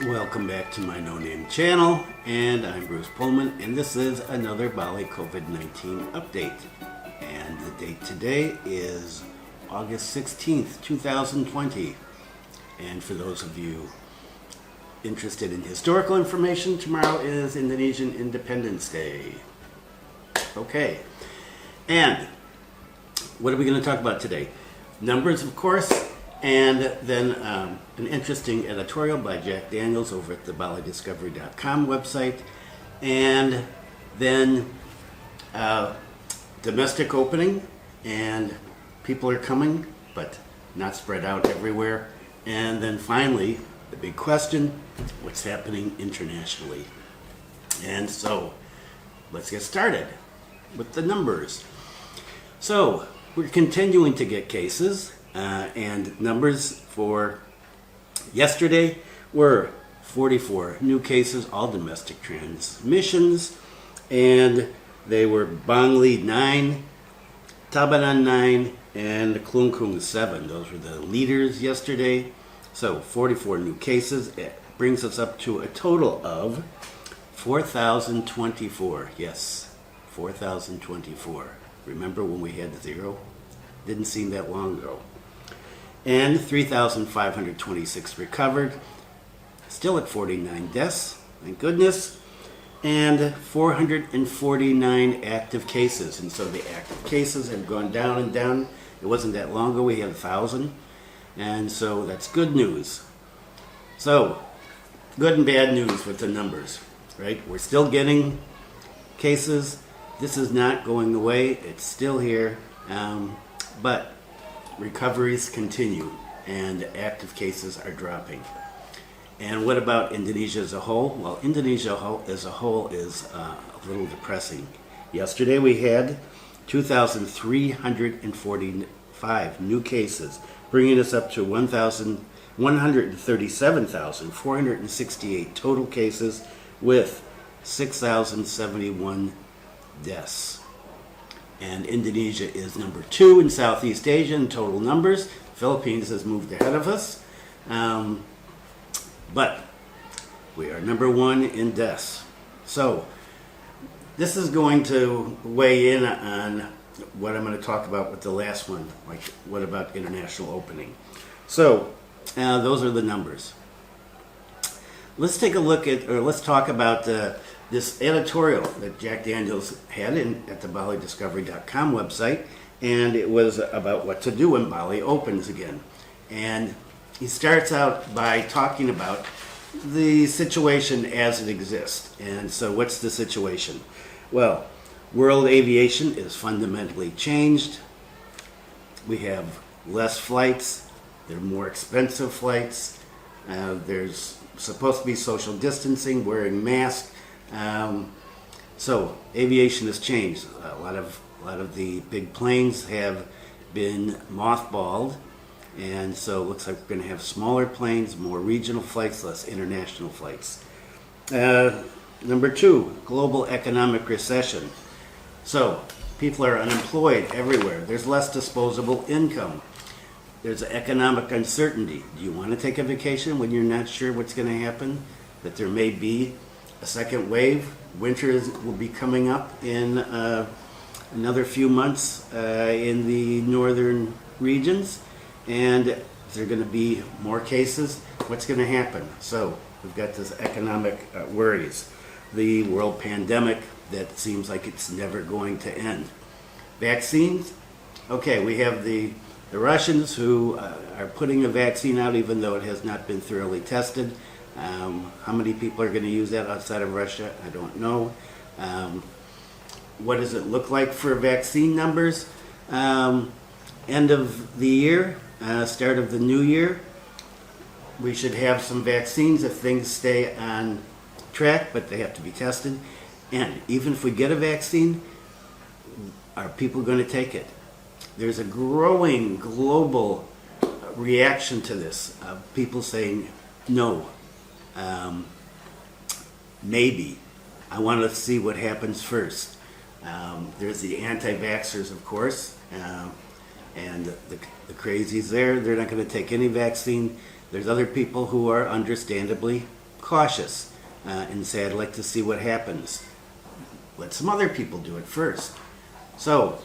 Welcome back to my no-name channel, and I'm Bruce Pullman, and this is another Bali Covid-19 update. And the date today is August 16th, 2020. And for those of you interested in historical information, tomorrow is Indonesian Independence Day. Okay, and what are we going to talk about today? Numbers, of course, and then an interesting editorial by Jack Daniels over at the BaliDiscovery.com website, and then domestic opening, and people are coming, but not spread out everywhere. And then finally, the big question, what's happening internationally? And so, let's get started with the numbers. So, we're continuing to get cases. And numbers for yesterday were 44 new cases, all domestic transmissions, and they were Bangli 9, Tabanan 9, and Klungkung 7. Those were the leaders yesterday. So 44 new cases. It brings us up to a total of 4,024. Yes, 4,024. Remember when we had 0? Didn't seem that long ago. And 3,526 recovered, still at 49 deaths, thank goodness, and 449 active cases. And so the active cases have gone down and down. It wasn't that long ago we had 1,000, and so that's good news. So, good and bad news with the numbers, right? We're still getting cases. This is not going away. It's still here, but recoveries continue, and active cases are dropping. And what about Indonesia as a whole? Well, Indonesia as a whole is a little depressing. Yesterday we had 2,345 new cases, bringing us up to 137,468 total cases with 6,071 deaths. And Indonesia is number 2 in Southeast Asia in total numbers. Philippines has moved ahead of us. But we are number 1 in deaths. So this is going to weigh in on what I'm going to talk about with the last one. Like, what about international opening? So those are the numbers. Let's take a look at, or let's talk about this editorial that Jack Daniels had at the BaliDiscovery.com website, and it was about what to do when Bali opens again. And he starts out by talking about the situation as it exists. And so what's the situation? Well, world aviation is fundamentally changed. We have less flights. They're more expensive flights. There's supposed to be social distancing, wearing masks. So aviation has changed. A lot of the big planes have been mothballed, and so it looks like we're going to have smaller planes, more regional flights, less international flights. Number 2, global economic recession. So people are unemployed everywhere. There's less disposable income. There's economic uncertainty. Do you want to take a vacation when you're not sure what's going to happen? That there may be a second wave. Winter will be coming up in another few months in the northern regions, and there are going to be more cases. What's going to happen? So we've got this economic worries. The world pandemic that seems like it's never going to end. Vaccines. Okay, we have the Russians who are putting a vaccine out even though it has not been thoroughly tested. How many people are going to use that outside of Russia? I don't know. What does it look like for vaccine numbers? End of the year, start of the new year, we should have some vaccines if things stay on track, but they have to be tested. And even if we get a vaccine, are people going to take it? There's a growing global reaction to this, people saying no. Maybe. I want to see what happens first. There's the anti-vaxxers, of course, and the crazies there. They're not going to take any vaccine. There's other people who are understandably cautious and say, I'd like to see what happens. Let some other people do it first. So,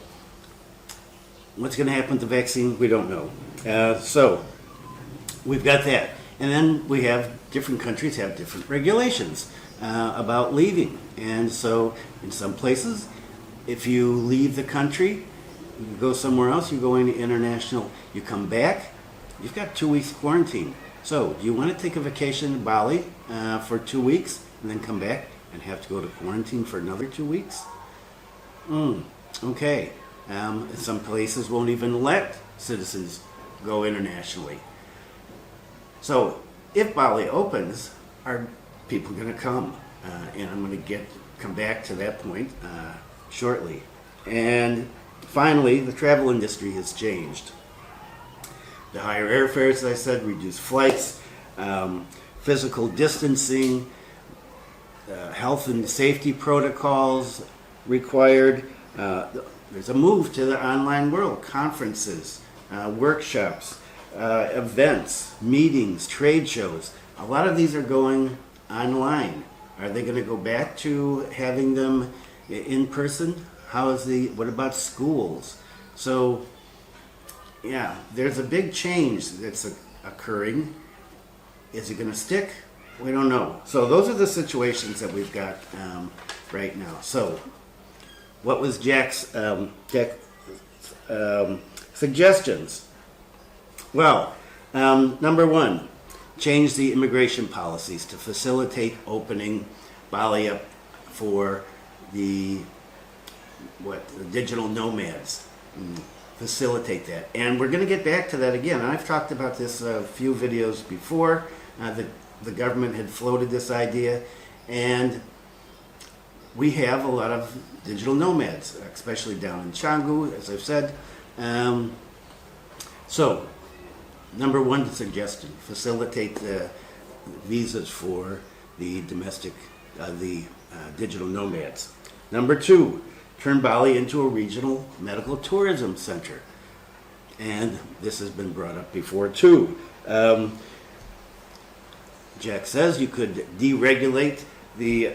what's going to happen with the vaccine? We don't know. So, we've got that. And then we have different countries have different regulations about leaving. And so, in some places, if you leave the country, you go somewhere else, you go into international, you come back, you've got 2 weeks quarantine. So, do you want to take a vacation to Bali for 2 weeks and then come back and have to go to quarantine for another 2 weeks? Okay. Some places won't even let citizens go internationally. So, if Bali opens, are people going to come? And I'm going to come back to that point shortly. And finally, the travel industry has changed. The higher airfares, as I said, reduced flights, physical distancing, health and safety protocols required. There's a move to the online world, conferences, workshops, events, meetings, trade shows. A lot of these are going online. Are they going to go back to having them in person? What about schools? So, yeah, there's a big change that's occurring. Is it going to stick? We don't know. So those are the situations that we've got right now. So, what was Jack's suggestions? Well, number one, change the immigration policies to facilitate opening Bali up for the digital nomads. Facilitate that. And we're going to get back to that again. I've talked about this a few videos before. The government had floated this idea, and we have a lot of digital nomads, especially down in Canggu, as I've said. So, number one suggestion, facilitate the visas for the digital nomads. Number two, turn Bali into a regional medical tourism center. And this has been brought up before too. Jack says you could deregulate the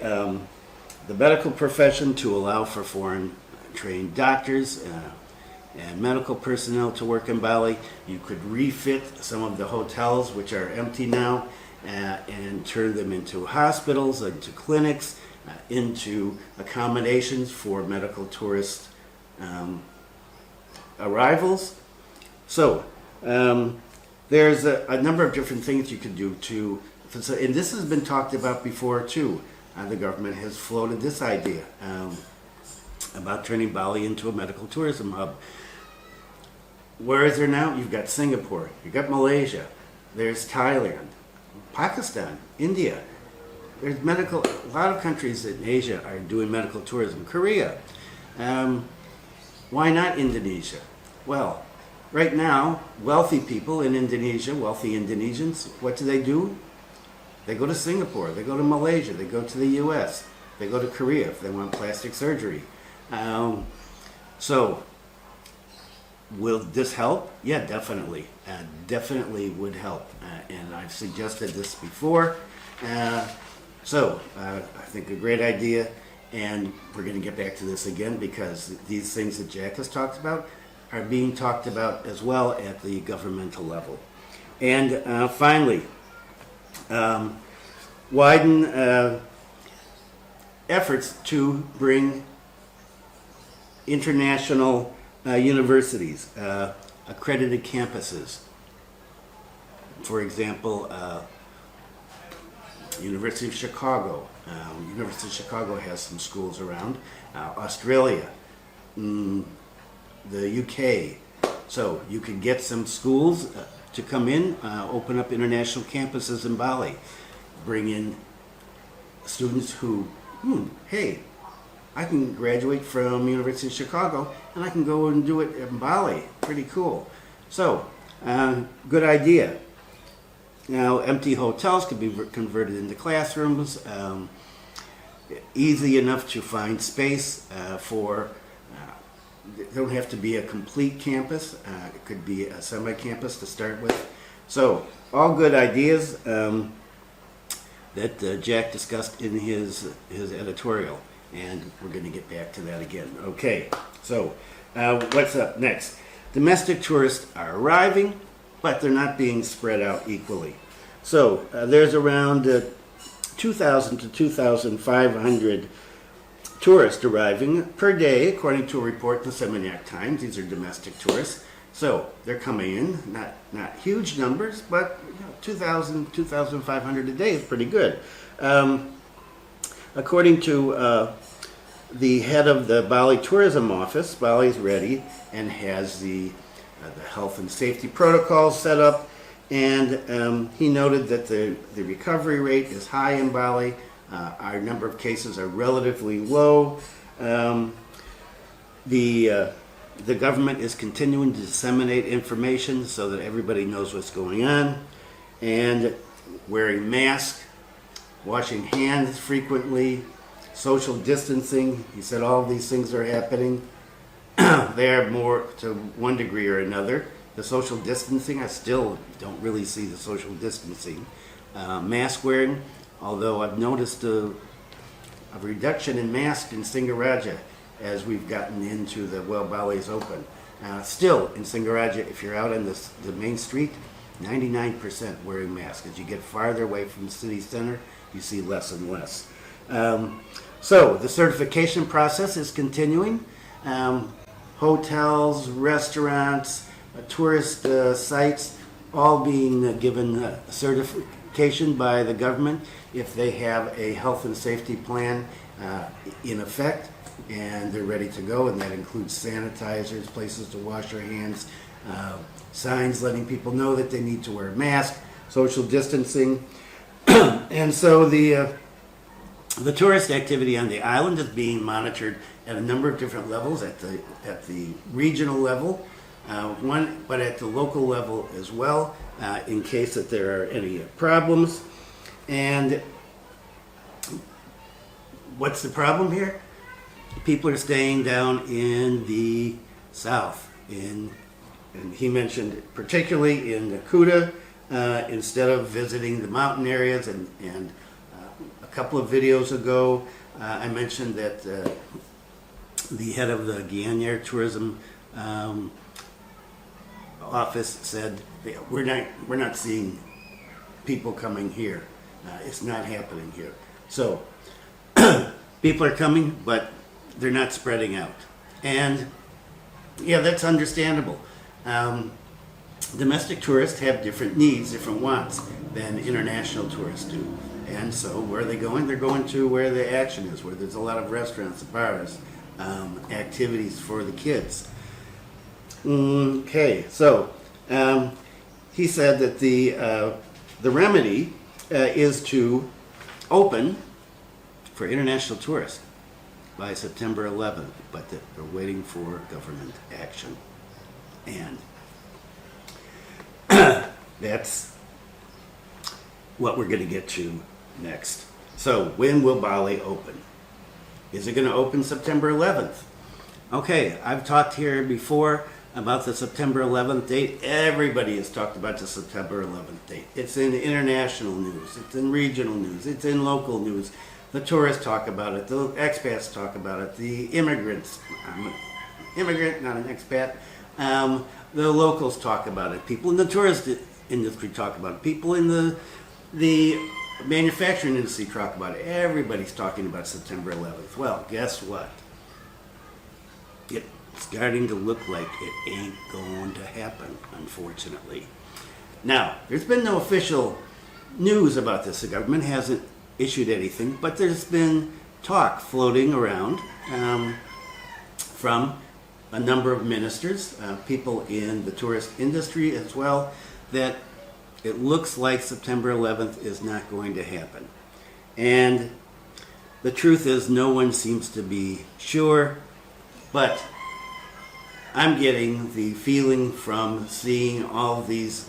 medical profession to allow for foreign trained doctors and medical personnel to work in Bali. You could refit some of the hotels which are empty now and turn them into hospitals, into clinics, into accommodations for medical tourist arrivals. So there's a number of different things you could do and this has been talked about before too. The government has floated this idea about turning Bali into a medical tourism hub. Where is there now? You've got Singapore, you've got Malaysia, there's Thailand, Pakistan, India. There's a lot of countries in Asia are doing medical tourism. Korea. Why not Indonesia? Well, right now, wealthy people in Indonesia, wealthy Indonesians, what do? They go to Singapore, they go to Malaysia, they go to the US, they go to Korea if they want plastic surgery. So, will this help? Yeah, definitely. Definitely would help. And I've suggested this before. So, I think a great idea, and we're going to get back to this again because these things that Jack has talked about are being talked about as well at the governmental level. And finally, widen efforts to bring international universities, accredited campuses. For example, University of Chicago. University of Chicago has some schools around. Australia, the UK. So you can get some schools to come in, open up international campuses in Bali, bring in students who, hey, I can graduate from University of Chicago and I can go and do it in Bali. Pretty cool. So, good idea. Now, empty hotels could be converted into classrooms. Easy enough to find space it don't have to be a complete campus. It could be a semi-campus to start with. So, all good ideas. The that Jack discussed in his editorial, and we're going to get back to that again. Okay, so what's up next? Domestic tourists are arriving, but they're not being spread out equally. So there's around 2,000 to 2,500 tourists arriving per day, according to a report in the Seminyak Times. These are domestic tourists. So they're coming in, not huge numbers, but 2,000, 2,500 a day is pretty good. According to the head of the Bali tourism office, Bali's ready and has the health and safety protocols set up, and he noted that the recovery rate is high in Bali. Our number of cases are relatively low. The government is continuing to disseminate information so that everybody knows what's going on, and wearing masks, washing hands frequently, social distancing. He said all of these things are happening. They are more to one degree or another. The social distancing, I still don't really see the social distancing. Mask wearing, although I've noticed a reduction in masks in Singaraja as we've gotten into Bali's open. Still, in Singaraja, if you're out on the main street, 99% wearing masks. As you get farther away from the city center, you see less and less. So the certification process is continuing. Hotels, restaurants, tourist sites, all being given certification by the government if they have a health and safety plan in effect, and they're ready to go, and that includes sanitizers, places to wash your hands, signs letting people know that they need to wear a mask, social distancing. And so the tourist activity on the island is being monitored at a number of different levels, at the regional level, but at the local level as well, in case that there are any problems. And what's the problem here? People are staying down in the south, and he mentioned particularly in Kuta, instead of visiting the mountain areas. And a couple of videos ago, I mentioned that the head of the Gianyar tourism office said we're not seeing people coming here. It's not happening here. So people are coming, but they're not spreading out. And yeah, that's understandable. Domestic tourists have different needs, different wants than international tourists do. And so where are they going? They're going to where the action is, where there's a lot of restaurants, bars, activities for the kids. Okay, so he said that the remedy is to open for international tourists by September 11th, but that they're waiting for government action. And that's what we're going to get to next. So when will Bali open? Is it going to open September 11th? Okay, I've talked here before about the September 11th date. Everybody has talked about the September 11th date. It's in international news, it's in regional news, it's in local news. The tourists talk about it, the expats talk about it, the immigrants, I'm an immigrant, not an expat, the locals talk about it, people in the tourist industry talk about it, people in the manufacturing industry talk about it. Everybody's talking about September 11th. Well, guess what? It's starting to look like it ain't going to happen, unfortunately. Now, there's been no official news about this. The government hasn't issued anything, but there's been talk floating around from a number of ministers, people in the tourist industry as well, that it looks like September 11th is not going to happen. And the truth is, no one seems to be sure, but I'm getting the feeling from seeing all of these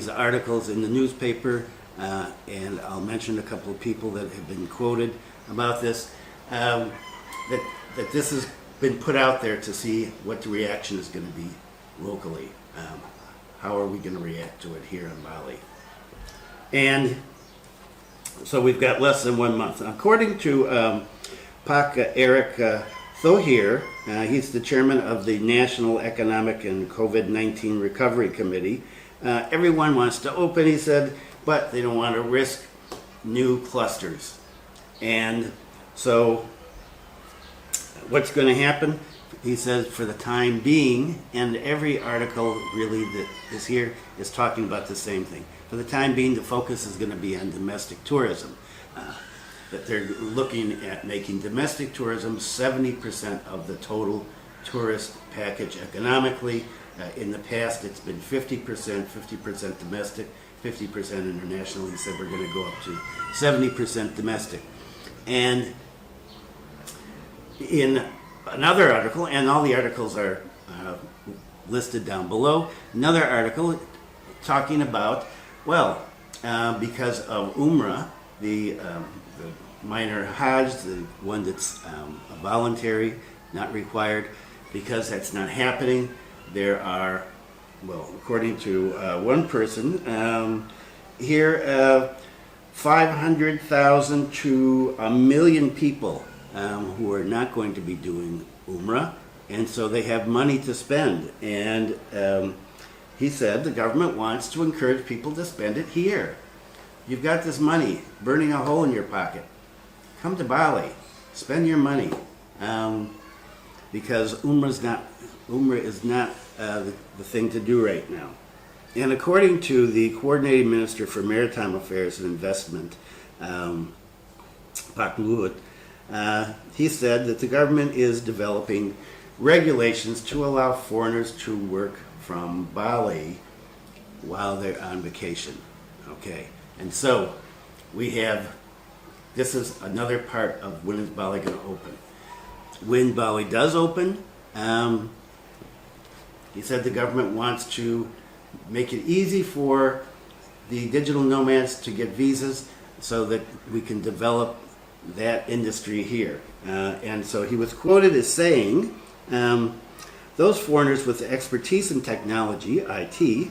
articles in the newspaper, and I'll mention a couple of people that have been quoted about this, that this has been put out there to see what the reaction is going to be locally. How are we going to react to it here in Bali? And So we've got less than 1 month. According to Pak Eric Thohir, he's the chairman of the National Economic and COVID-19 Recovery Committee. Everyone wants to open, he said, but they don't want to risk new clusters. And so what's going to happen? He says for the time being, and every article really that is here is talking about the same thing. For the time being, the focus is going to be on domestic tourism. That they're looking at making domestic tourism 70% of the total tourist package economically. In the past, it's been 50% domestic, 50% international. He said we're going to go up to 70% domestic. And in another article, and all the articles are listed down below, another article talking about, well, because of Umrah, the minor Hajj, the one that's voluntary, not required, because that's not happening, there are, well, according to one person, here 500,000 to 1 million people who are not going to be doing Umrah, and so they have money to spend. And he said the government wants to encourage people to spend it here. You've got this money burning a hole in your pocket. Come to Bali, spend your money, because Umrah is not the thing to do right now. And according to the Coordinating Minister for Maritime Affairs and Investment, Pak Luhut, he said that the government is developing regulations to allow foreigners to work from Bali while they're on vacation. Okay, and so we have, this is another part of when is Bali going to open. When Bali does open, he said the government wants to make it easy for the digital nomads to get visas so that we can develop that industry here. And so he was quoted as saying, those foreigners with expertise in technology, IT,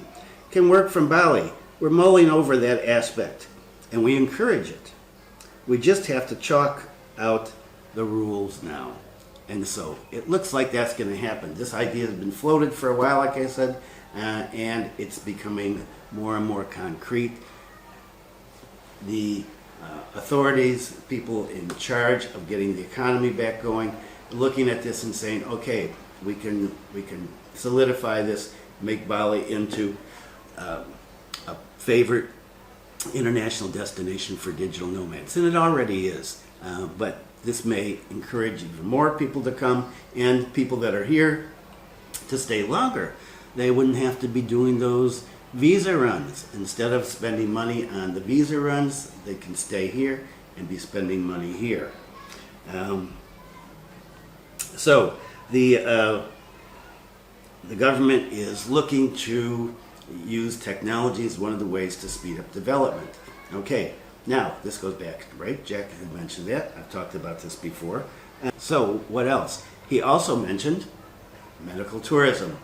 can work from Bali. We're mulling over that aspect, and we encourage it. We just have to chalk out the rules now. And so it looks like that's going to happen. This idea has been floated for a while, like I said, and it's becoming more and more concrete. The authorities, people in charge of getting the economy back going, looking at this and saying, okay, we can solidify this, make Bali into a favorite international destination for digital nomads. And it already is, but this may encourage even more people to come, and people that are here to stay longer. They wouldn't have to be doing those visa runs. Instead of spending money on the visa runs, they can stay here and be spending money here. So the government is looking to use technology as one of the ways to speed up development. Okay, now this goes back, right? Jack had mentioned that. I've talked about this before. So what else? He also mentioned medical tourism.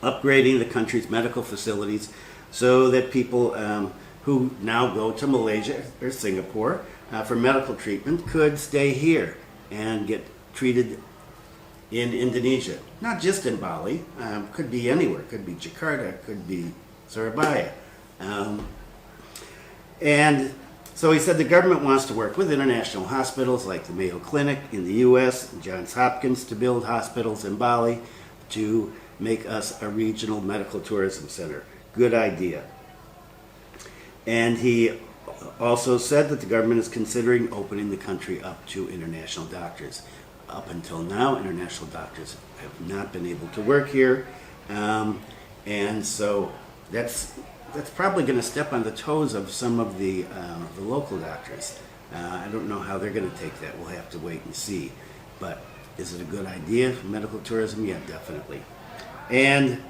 Upgrading the country's medical facilities so that people who now go to Malaysia or Singapore for medical treatment could stay here and get treated in Indonesia. Not just in Bali, could be anywhere. Could be Jakarta, could be Surabaya. And so he said the government wants to work with international hospitals like the Mayo Clinic in the U.S. and Johns Hopkins to build hospitals in Bali to make us a regional medical tourism center. Good idea. And he also said that the government is considering opening the country up to international doctors. Up until now, international doctors have not been able to work here. And so that's probably going to step on the toes of some of the local doctors. I don't know how they're going to take that. We'll have to wait and see. But is it a good idea for medical tourism? Yeah, definitely. And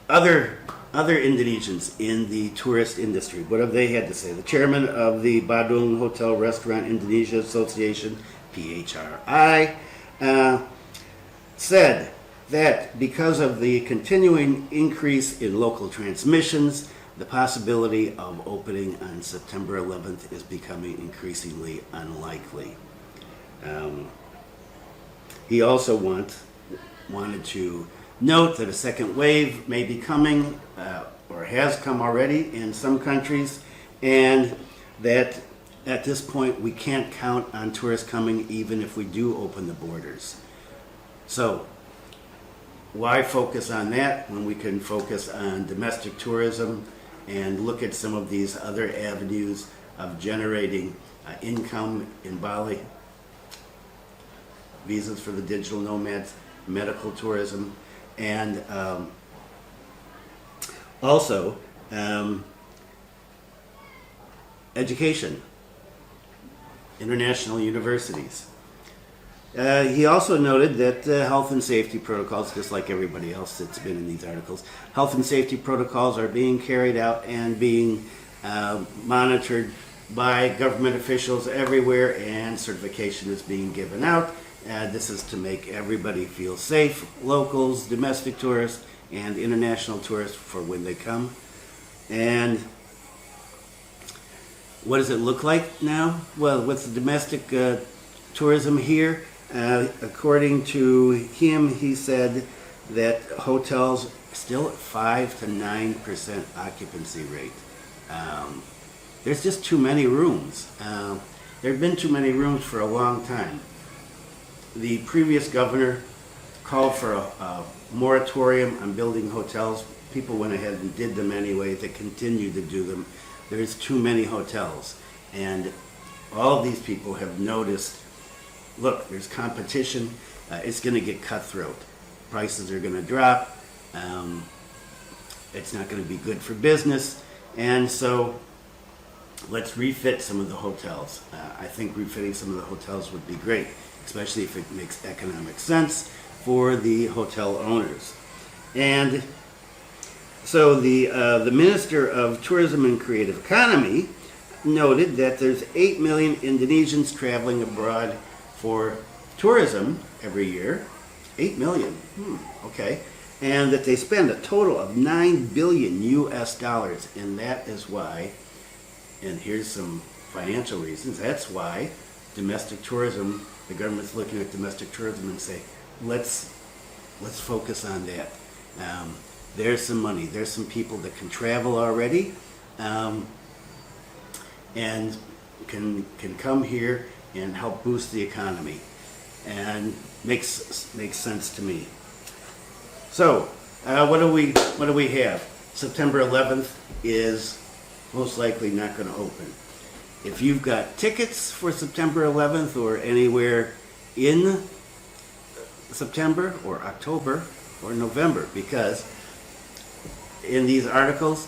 other Indonesians in the tourist industry, what have they had to say? The chairman of the Badung Hotel Restaurant Indonesia Association, PHRI, said that because of the continuing increase in local transmissions, the possibility of opening on September 11th is becoming increasingly unlikely. He also wanted to note that a second wave may be coming or has come already in some countries, and that at this point we can't count on tourists coming even if we do open the borders. So why focus on that when we can focus on domestic tourism and look at some of these other avenues of generating income in Bali? Visas for the digital nomads, medical tourism, and also education, international universities. He also noted that health and safety protocols, just like everybody else that's been in these articles, health and safety protocols are being carried out and being monitored by government officials everywhere, and certification is being given out. This is to make everybody feel safe, locals, domestic tourists, and international tourists for when they come. And what does it look like now? Well, with the domestic tourism here, according to him, he said that hotels still at 5 to 9% occupancy rate. There's just too many rooms. There have been too many rooms for a long time. The previous governor called for a moratorium on building hotels. People went ahead and did them anyway. They continue to do them. There's too many hotels. And all of these people have noticed, look, there's competition. It's going to get cutthroat. Prices are going to drop. It's not going to be good for business. And so let's refit some of the hotels. I think refitting some of the hotels would be great, especially if it makes economic sense for the hotel owners. And so the Minister of Tourism and Creative Economy noted that there's 8 million Indonesians traveling abroad for tourism every year. 8 million, okay. And that they spend a total of $9 billion US, and that is why, and here's some financial reasons, that's why domestic tourism, the government's looking at domestic tourism and say, let's focus on that. There's some money, there's some people that can travel already, and can come here and help boost the economy, and makes sense to me. So what do we have? September 11th is most likely not going to open. If you've got tickets for September 11th or anywhere in September or October or November, because in these articles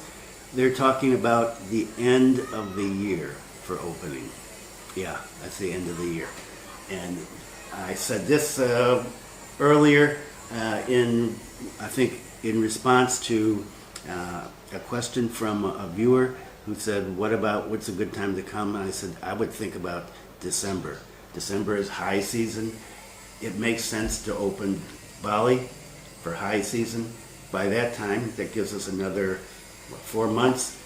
they're talking about the end of the year for opening. Yeah, that's the end of the year. And I said this earlier I think in response to a question from a viewer who said, what's a good time to come? And I said, I would think about December. December is high season. It makes sense to open Bali for high season. By that time, that gives us another 4 months.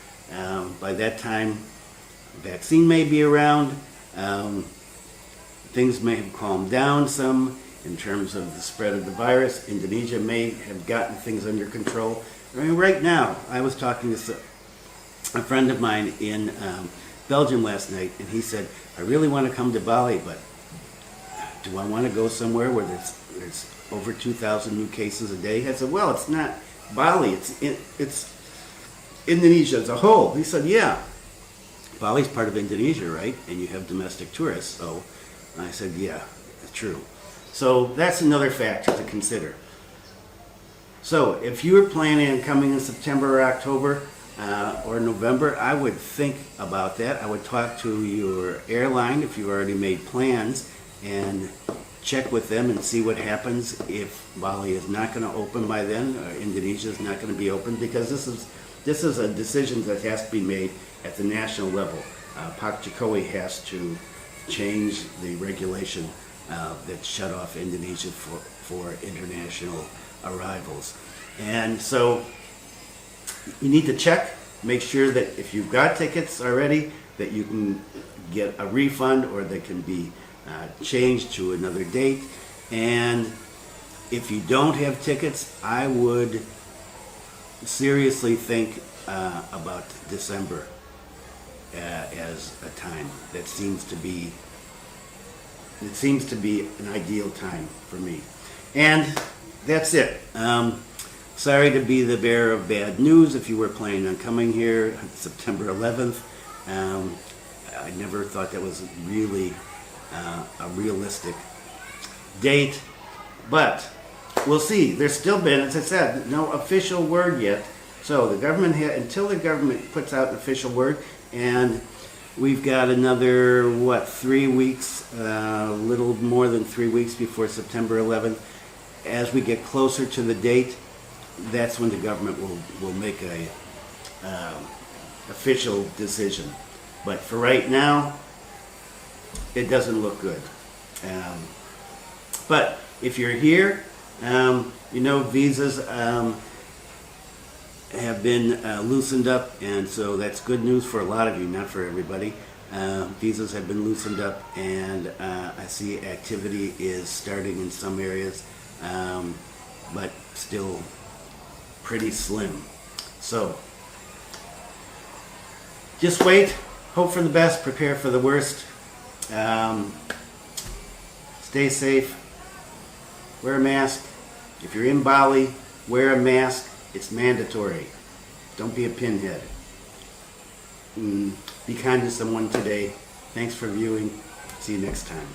By that time, vaccine may be around. Things may have calmed down some in terms of the spread of the virus. Indonesia may have gotten things under control. I mean, right now, I was talking to a friend of mine in Belgium last night, and he said, I really want to come to Bali, but do I want to go somewhere where there's over 2,000 new cases a day? I said, well, it's not Bali, it's Indonesia as a whole. He said, yeah, Bali's part of Indonesia, right? And you have domestic tourists. So I said, yeah, it's true. So that's another factor to consider. So if you were planning on coming in September or October or November, I would think about that. I would talk to your airline if you already made plans and check with them and see what happens if Bali is not going to open by then, or Indonesia is not going to be open, because this is a decision that has to be made at the national level. Pak Jokowi has to change the regulation that shut off Indonesia for international arrivals. And so you need to check make sure that if you've got tickets already, that you can get a refund or they can be changed to another date. And if you don't have tickets, I would seriously think about December as a time that seems to be an ideal time for me. And that's it. Sorry to be the bearer of bad news if you were planning on coming here on September 11th. I never thought that was really a realistic date, but we'll see. There's still been, as I said, no official word yet. So the government, until the government puts out an official word, and we've got another, 3 weeks, a little more than 3 weeks before September 11th. As we get closer to the date, that's when the government will make a official decision. But for right now, it doesn't look good. But if you're here, visas have been loosened up, and so that's good news for a lot of you, not for everybody. Visas have been loosened up, and I see activity is starting in some areas, but still pretty slim. So just wait, hope for the best, prepare for the worst. Stay safe, wear a mask. If you're in Bali, wear a mask. It's mandatory. Don't be a pinhead. Be kind to someone today. Thanks for viewing. See you next time.